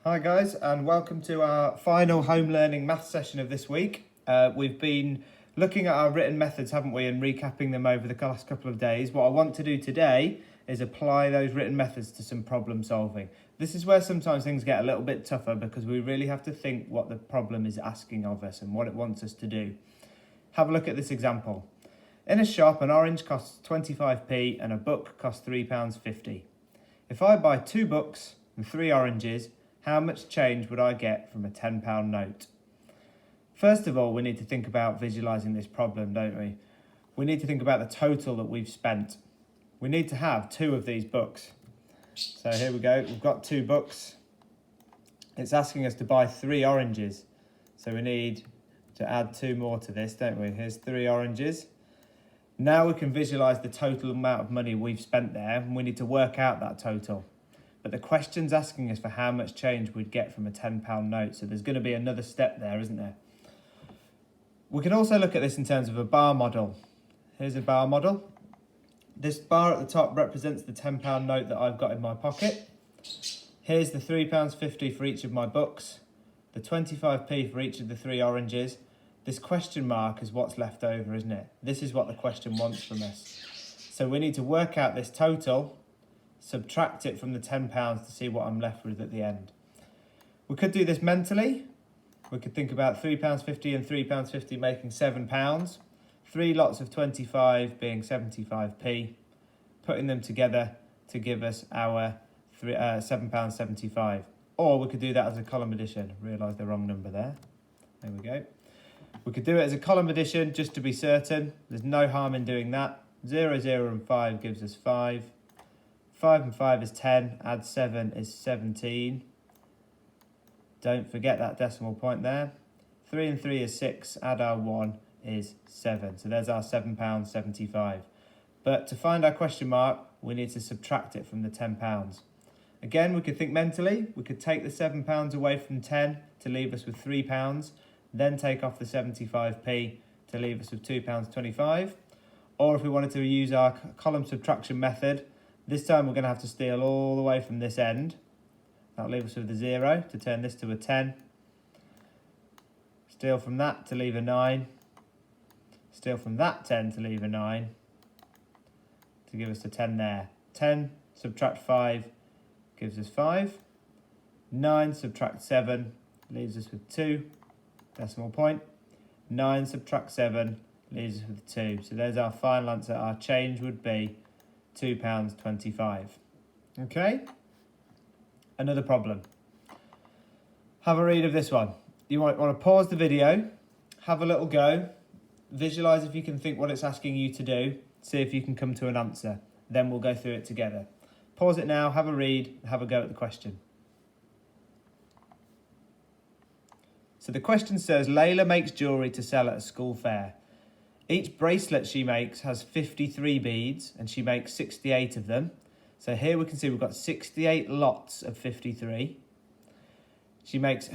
Hi guys, and welcome to our final home learning maths session of this week. We've been looking at our written methods, haven't we, and recapping them over the last couple of days. What I want to do today is apply those written methods to some problem solving. This is where sometimes things get a little bit tougher because we really have to think what the problem is asking of us and what it wants us to do. Have a look at this example. In a shop, an orange costs 25p and a book costs £3.50. If I buy 2 books and 3 oranges, how much change would I get from a £10 note? First of all, we need to think about visualising this problem, don't we? We need to think about the total that we've spent. We need to have 2 of these books. So here we go, we've got 2 books. It's asking us to buy 3 oranges. So we need to add 2 more to this, don't we? Here's 3 oranges. Now we can visualise the total amount of money we've spent there, and we need to work out that total. But the question's asking us for how much change we'd get from a £10 note. So there's going to be another step there, isn't there? We can also look at this in terms of a bar model. Here's a bar model. This bar at the top represents the £10 note that I've got in my pocket. Here's the £3.50 for each of my books, the 25p for each of the 3 oranges. This question mark is what's left over, isn't it? This is what the question wants from us. So we need to work out this total, subtract it from the £10 to see what I'm left with at the end. We could do this mentally. We could think about £3.50 and £3.50 making £7, 3 lots of 25 being 75p, putting them together to give us our £7.75. Or we could do that as a column addition. Realise the wrong number there. There we go. We could do it as a column addition just to be certain. There's no harm in doing that. 0, 0 and 5 gives us 5. 5 and 5 is 10, add 7 is 17. Don't forget that decimal point there. 3 and 3 is 6, add our 1 is 7. So there's our £7.75. But to find our question mark, we need to subtract it from the £10. Again, we could think mentally. We could take the £7 away from 10 to leave us with £3, then take off the 75p to leave us with £2.25. Or if we wanted to use our column subtraction method, this time we're going to have to steal all the way from this end. That'll leave us with a 0 to turn this to a 10. Steal from that to leave a 9. Steal from that 10 to leave a 9. To give us a 10 there. 10 subtract 5 gives us 5. 9 subtract 7 leaves us with 2. Decimal point. 9 subtract 7 leaves us with 2. So there's our final answer. Our change would be £2.25. Okay, another problem. Have a read of this one. You want to pause the video, have a little go, visualise if you can think what it's asking you to do, see if you can come to an answer. Then we'll go through it together. Pause it now, have a read, have a go at the question. So the question says, Layla makes jewellery to sell at a school fair. Each bracelet she makes has 53 beads and she makes 68 of them. So here we can see we've got 68 lots of 53. She makes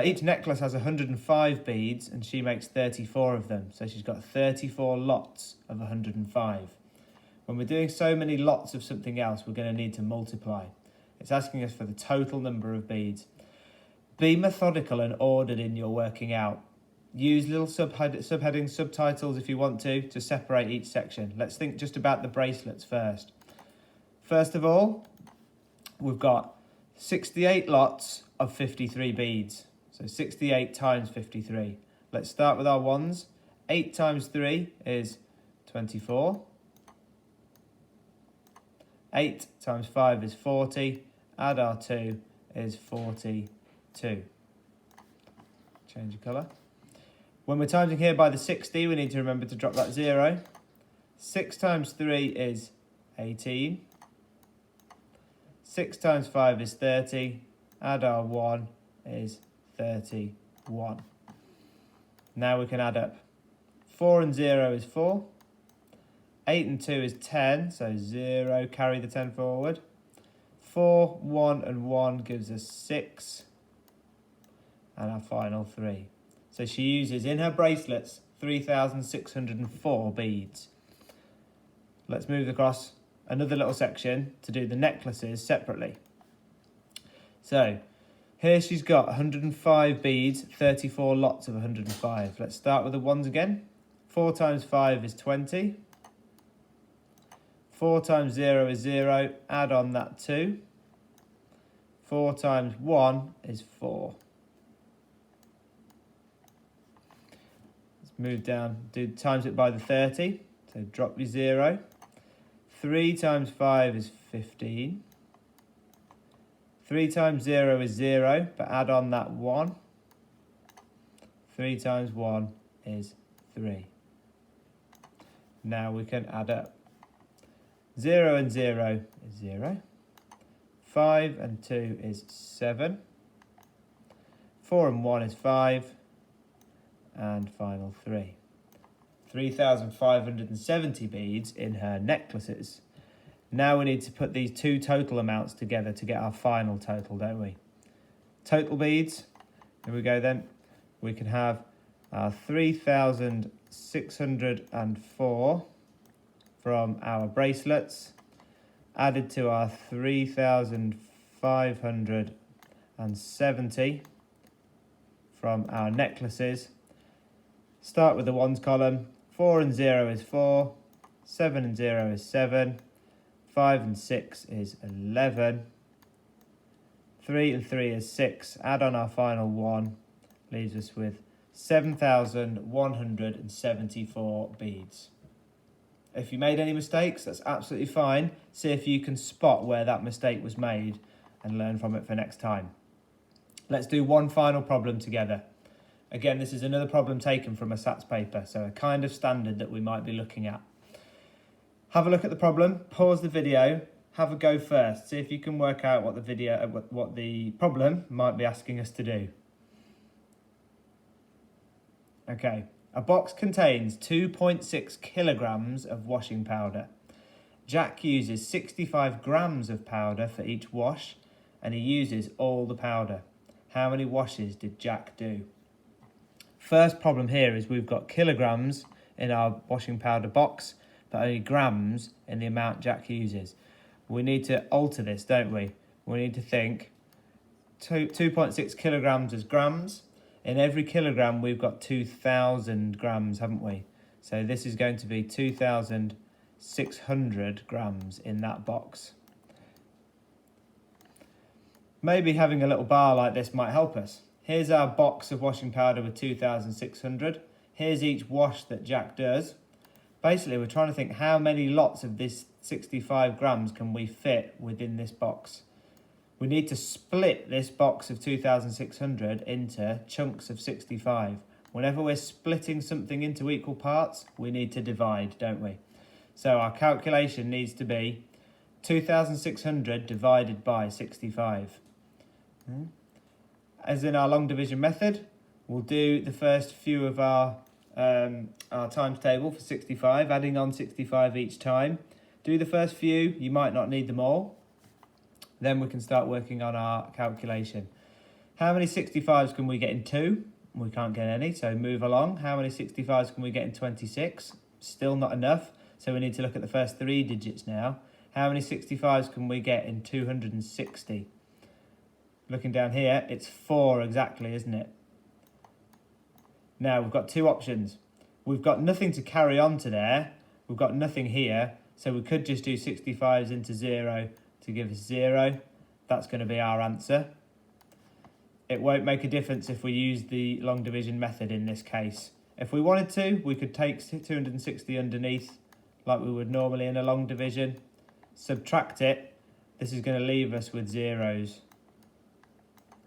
each necklace has 105 beads and she makes 34 of them. So she's got 34 lots of 105. When we're doing so many lots of something else, we're going to need to multiply. It's asking us for the total number of beads. Be methodical and ordered in your working out. Use little subheadings, subtitles if you want to separate each section. Let's think just about the bracelets first. First of all, we've got 68 lots of 53 beads. So 68 times 53. Let's start with our ones. 8 times 3 is 24. 8 times 5 is 40. Add our 2 is 42. Change the colour. When we're timesing here by the 60, we need to remember to drop that 0. 6 times 3 is 18. 6 times 5 is 30. Add our 1 is 31. Now we can add up. 4 and 0 is 4. 8 and 2 is 10, so 0, carry the 10 forward. 4, 1 and 1 gives us 6. And our final 3. So she uses in her bracelets 3,604 beads. Let's move across another little section to do the necklaces separately. So Here she's got 105 beads, 34 lots of 105. Let's start with the ones again. 4 times 5 is 20. 4 times 0 is 0. Add on that 2. 4 times 1 is 4. Let's move down, times it by the 30. So drop your 0. 3 times 5 is 15. 3 times 0 is 0, but add on that 1. 3 times 1 is 3. Now we can add up. 0 and 0 is 0. 5 and 2 is 7. 4 and 1 is 5. And final 3. 3,570 beads in her necklaces. Now we need to put these two total amounts together to get our final total, don't we? Total beads, here we go then. We can have our 3,604 from our bracelets, added to our 3,570 from our necklaces. Start with the ones column. 4 and 0 is 4, 7 and 0 is 7, 5 and 6 is 11, 3 and 3 is 6, add on our final 1, leaves us with 7,174 beads. If you made any mistakes, that's absolutely fine. See if you can spot where that mistake was made and learn from it for next time. Let's do one final problem together. Again, this is another problem taken from a SATs paper, so a kind of standard that we might be looking at. Have a look at the problem, pause the video, have a go first. See if you can work out what the problem might be asking us to do. Okay, a box contains 2.6 kilograms of washing powder. Jack uses 65 grams of powder for each wash, and he uses all the powder. How many washes did Jack do? First problem here is we've got kilograms in our washing powder box, but only grams in the amount Jack uses. We need to alter this, don't we? We need to think 2.6 kilograms as grams. In every kilogram, we've got 2,000 grams, haven't we? So this is going to be 2,600 grams in that box. Maybe having a little bar like this might help us. Here's our box of washing powder with 2,600. Here's each wash that Jack does. Basically, we're trying to think how many lots of this 65 grams can we fit within this box. We need to split this box of 2,600 into chunks of 65. Whenever we're splitting something into equal parts, we need to divide, don't we? So our calculation needs to be 2,600 divided by 65. As in our long division method, we'll do the first few of our times table for 65, adding on 65 each time. Do the first few, you might not need them all. Then we can start working on our calculation. How many 65s can we get in 2? We can't get any, so move along. How many 65s can we get in 26? Still not enough, so we need to look at the first 3 digits now. How many 65s can we get in 260? Looking down here, it's 4 exactly, isn't it? Now, we've got 2 options. We've got nothing to carry on to there. We've got nothing here, so we could just do 65s into 0 to give us 0. That's going to be our answer. It won't make a difference if we use the long division method in this case. If we wanted to, we could take 260 underneath, like we would normally in a long division. Subtract it. This is going to leave us with zeros.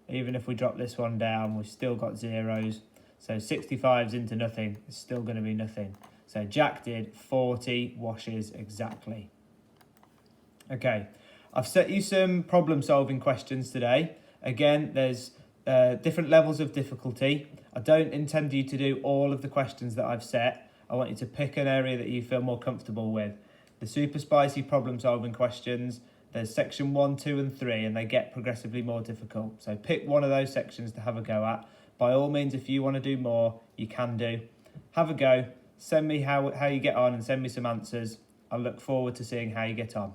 Even if we drop this one down, we've still got zeros. So 65s into nothing is still going to be nothing. So Jack did 40 washes exactly. Okay, I've set you some problem solving questions today. Again, there's different levels of difficulty. I don't intend you to do all of the questions that I've set. I want you to pick an area that you feel more comfortable with. The super spicy problem solving questions, there's section 1, 2 and 3, and they get progressively more difficult. So pick one of those sections to have a go at. By all means, if you want to do more, you can do. Have a go. Send me how you get on and send me some answers. I look forward to seeing how you get on.